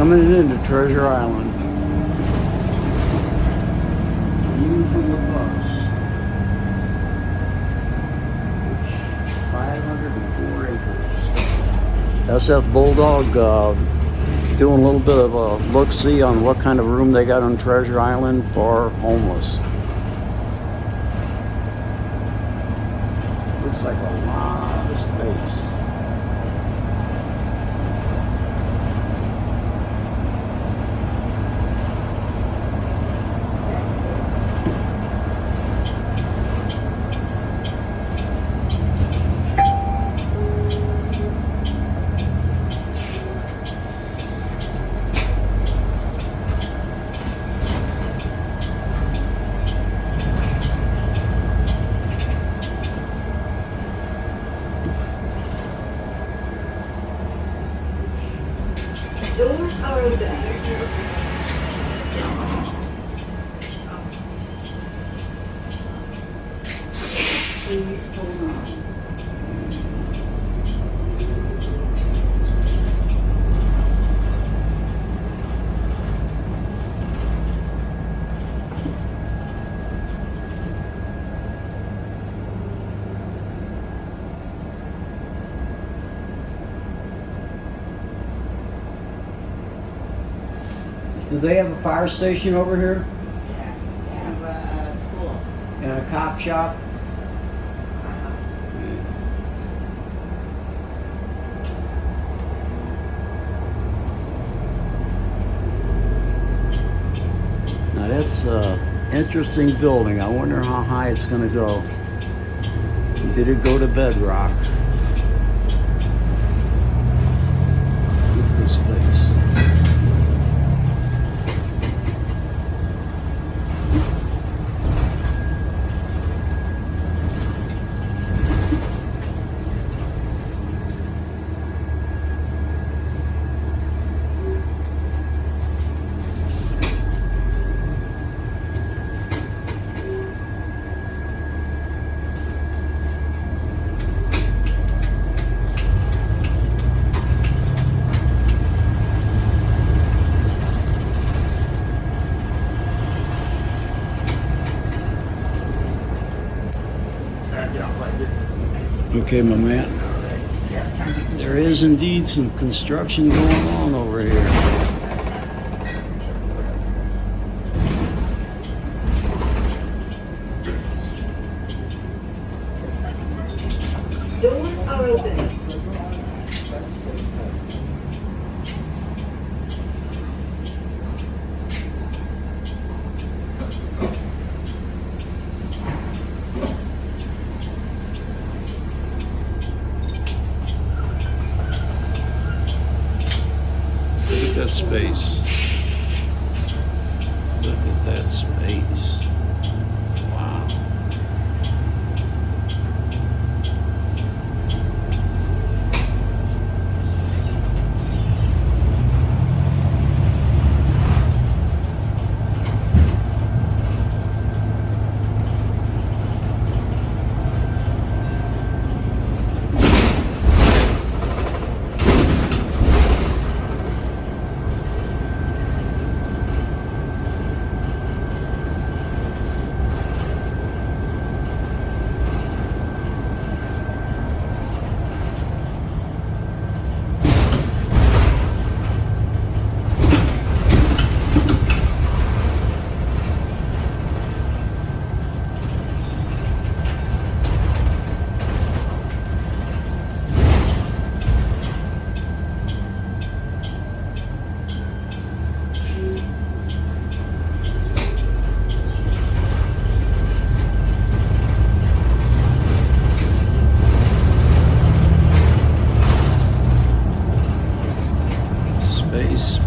coming into Treasure Island. View from the bus. 504 acres. SF Bulldog doing a little bit of a look-see on what kind of room they got on Treasure Island for homeless. Looks like a lot of space. Doors are open. Please hold on. Do they have a fire station over here? Yeah, they have a school. And a cop shop? Now that's an interesting building. I wonder how high it's going to go. Did it go to bedrock? Look at this place. Okay, my man. There is indeed some construction going on over here. Doors are open. Look at that space. Look at that space. Wow.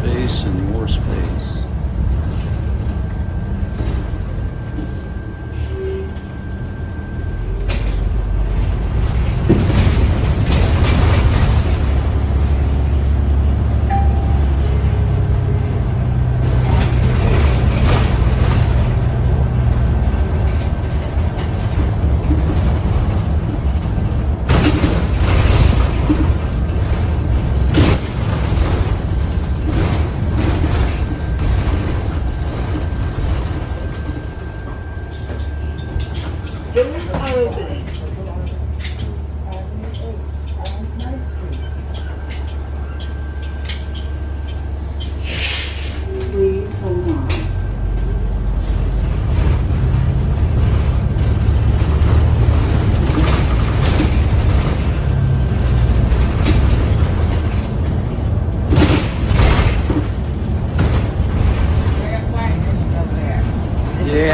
Space, and more space.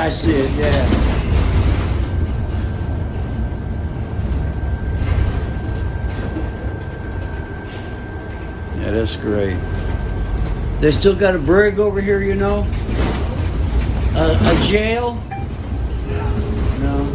Yeah, I see it, yeah. Yeah, that's great. They still got a brig over here, you know? A jail? No.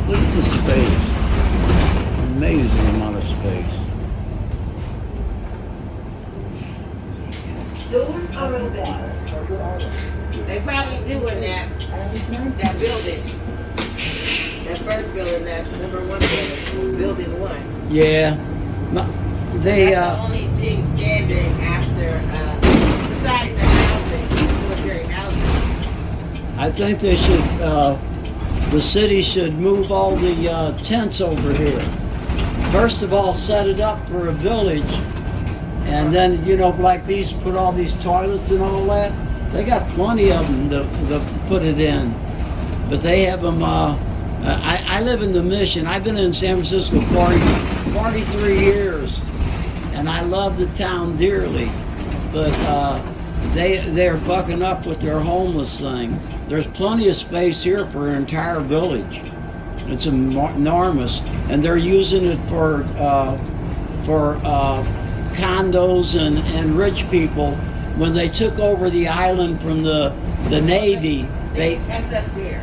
Look at the space. Amazing amount of space. Doors are open. They probably do in that building. That first building, that's number 1 building, building 1. Yeah. They, That's the only thing standing after, besides the housing, military housing. I think they should, the city should move all the tents over here. First of all, set it up for a village. And then, you know, like these, put all these toilets and all that. They got plenty of them to put it in. But they have them, I live in the Mission. I've been in San Francisco 43 years. And I love the town dearly. But they're fucking up with their homeless thing. There's plenty of space here for an entire village. It's enormous. And they're using it for condos and rich people. When they took over the island from the Navy, That's up there.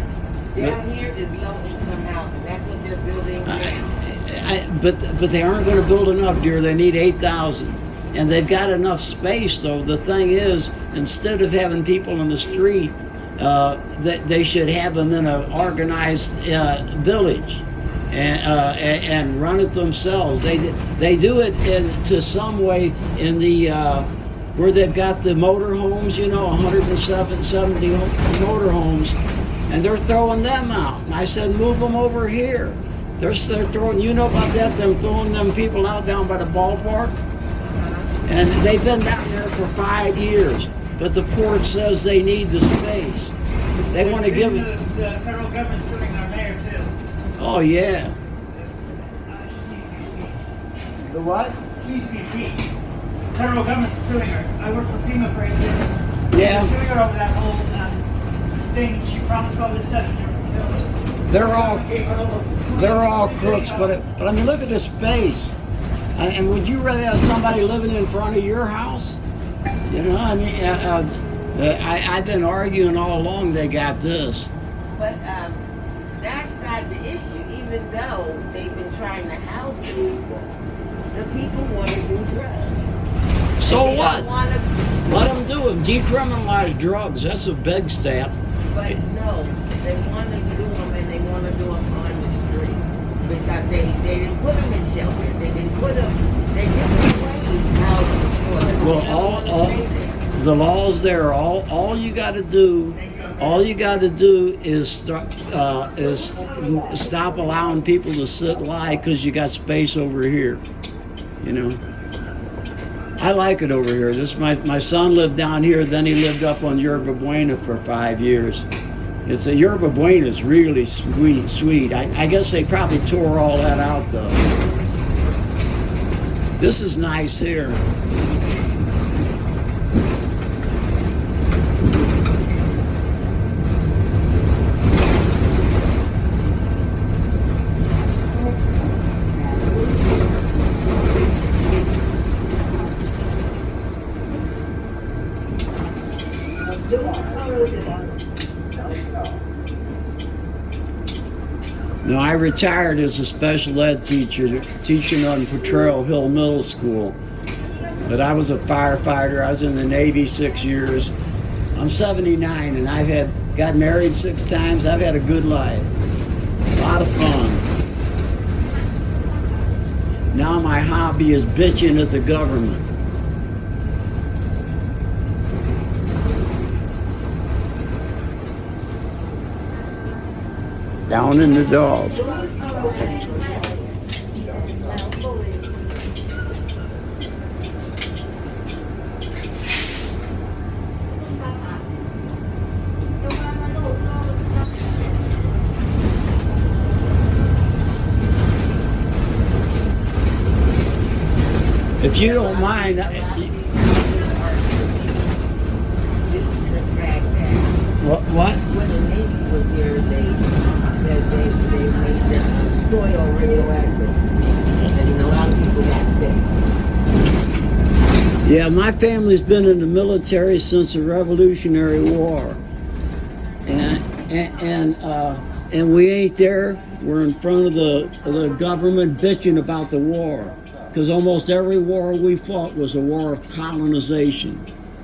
Down here is low income housing. That's what they're building now. but they aren't going to build enough, dear. They need 8,000, and they've got enough space. Though the thing is, instead of having people in the street, that they should have them in an organized village. And run it themselves. They do it to some way in the where they've got the motor homes, you know, 170 motor homes, and they're throwing them out. And I said, move them over here. They're throwing, you know about that? They're throwing them people out down by the ballpark, and they've been down there for 5 years. But the port says they need the space. They want to give it. The federal government's suing our mayor too. Oh yeah. The what? Please be beat. Federal government's suing her. I worked for FEMA for 8 years. Yeah. They're suing her over that whole thing. She promised all this stuff. They're all crooks, but I mean, look at the space. And would you rather have somebody living in front of your house? You know, I mean, I've been arguing all along. They got this. But that's not the issue. Even though they've been trying to house the people want to do drugs. So And they what? don't wanna- Let them do it. Decriminalize drugs. That's a big step. But no, they want to do them and they want to do them on the streets because they didn't put them in shelters. They didn't put them. They didn't wait housing for them. Well, They don't wanna stay there. the law's there. All you got to do. All you got to do is stop allowing people to sit lie because you got space over here. You know, I like it over here. My son lived down here, then he lived up on Yerba Buena for 5 years. It's a Yerba Buena is really sweet. I guess they probably tore all that out though. This is nice here. Now, I retired as a special ed teacher, teaching on Potrero Hill Middle School. But I was a firefighter. I was in the Navy 6 years. I'm 79 and got married 6 times. I've had a good life. A lot of fun. Now my hobby is bitching at the government. Down in the dog. if you don't mind, what? When the Navy was here, they said they made the soil radioactive. And a lot of people got sick. Yeah, my family's been in the military since the Revolutionary War, and we ain't there. We're in front of the government bitching about the war, because almost every war we fought was a war of colonization.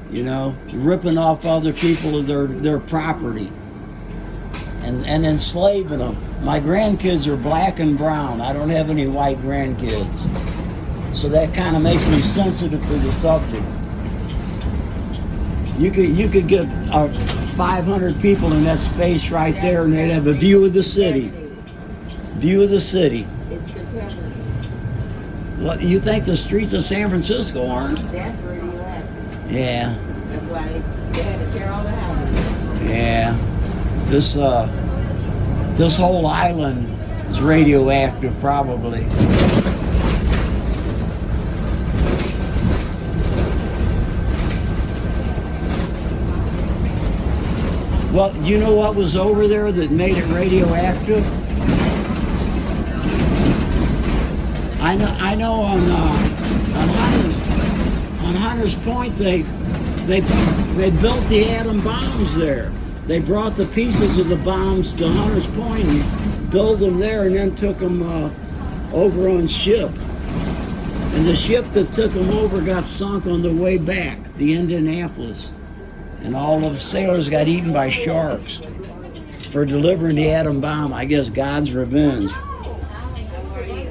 You know, ripping off other people of their property and enslaving them. My grandkids are black and brown. I don't have any white grandkids. So that kind of makes me sensitive to the subject. You could get 500 people in that space right there and they'd have a view of the city. View of the city. It's contaminated. What, you think the streets of San Francisco aren't? That's radioactive. Yeah. That's why they had to tear all the houses. Yeah, this whole island is radioactive, probably. Well, you know what was over there that made it radioactive? I know on Hunters Point they built the atom bombs there. They brought the pieces of the bombs to Hunters Point and built them there, and then took them over on ship. And the ship that took them over got sunk on the way back, the Indianapolis. And all of the sailors got eaten by sharks for delivering the atom bomb. I guess God's revenge. Long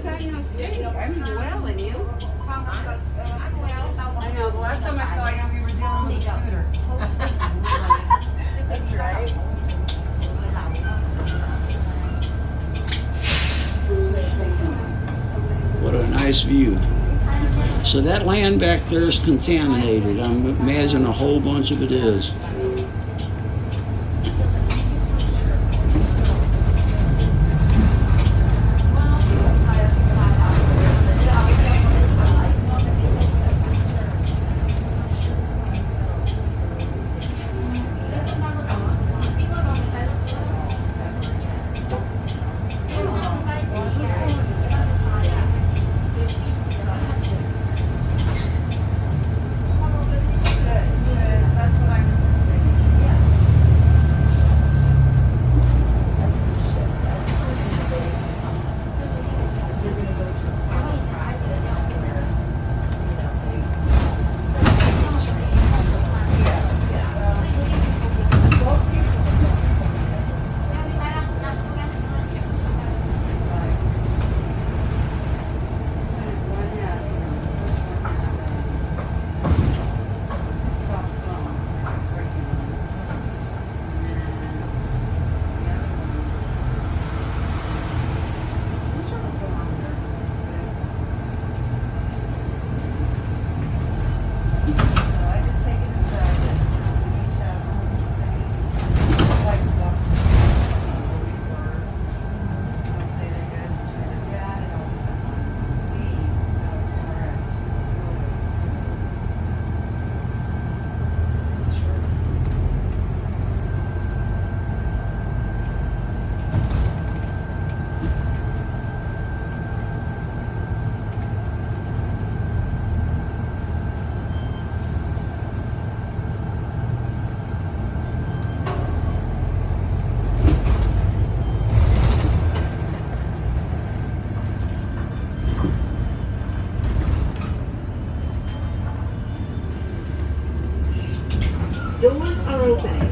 time no see. I'm well, and you? I know. The last time I saw you, we were dealing with a scooter. That's right. What a nice view. So that land back there is contaminated. I imagine a whole bunch of it is. Doors are opening.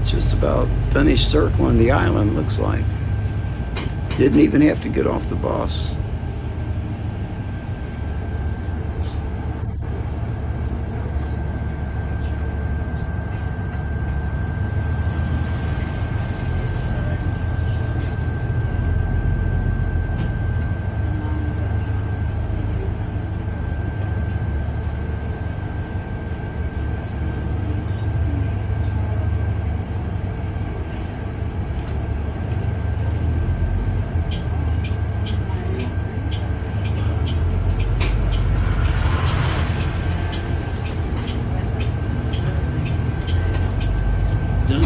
Just about finished circling the island, looks like. Didn't even have to get off the bus.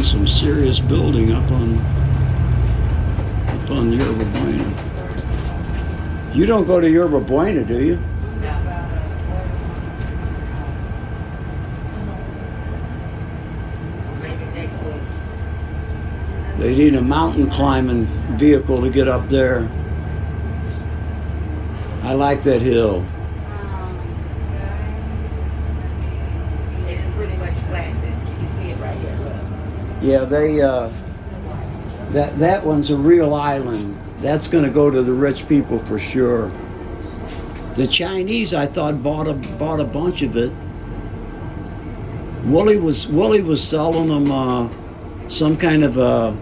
some serious building up on Yerba Buena. You don't go to Yerba Buena, do you? Maybe next week. They need a mountain climbing vehicle to get up there. I like that hill. It is pretty much flat. You can see it right here. Look. Yeah, they that one's a real island. That's going to go to the rich people for sure. The Chinese, I thought, bought a bunch of it. Willie was selling them some kind of a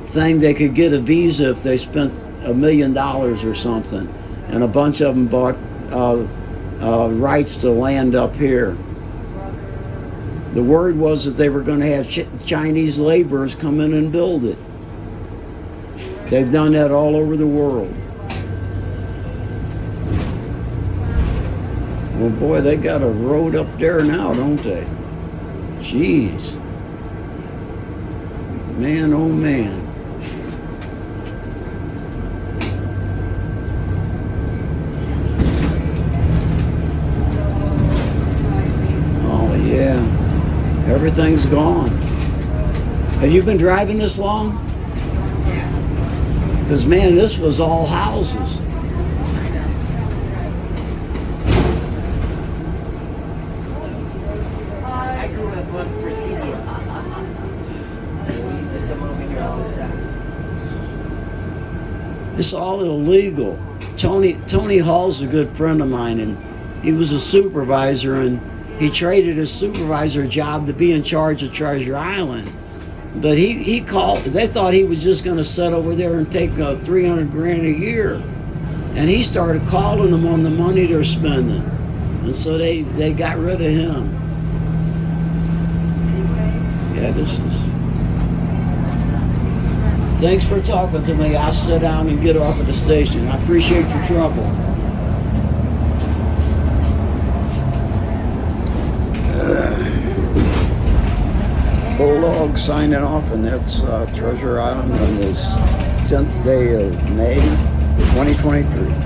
thing they could get a visa if they spent $1 million or something, and a bunch of them bought rights to land up here. The word was that they were going to have Chinese laborers come in and build it. They've done that all over the world. Well, boy, they got a road up there now, don't they? Jeez. Man, oh man. Oh, yeah. Everything's gone. Have you been driving this long? Because, man, this was all houses. I grew up on Presidio. We used to come over here all the time. It's all illegal. Tony Hall's a good friend of mine, and he was a supervisor, and he traded his supervisor job to be in charge of Treasure Island. But he called. They thought he was just going to sit over there and take $300 grand a year, and he started calling them on the money they're spending, and so they got rid of him. Yeah, this is. Thanks for talking to me. I'll sit down and get off at the station. I appreciate your trouble. Bulldog signing off, and that's Treasure Island on this 10th day of May 2023.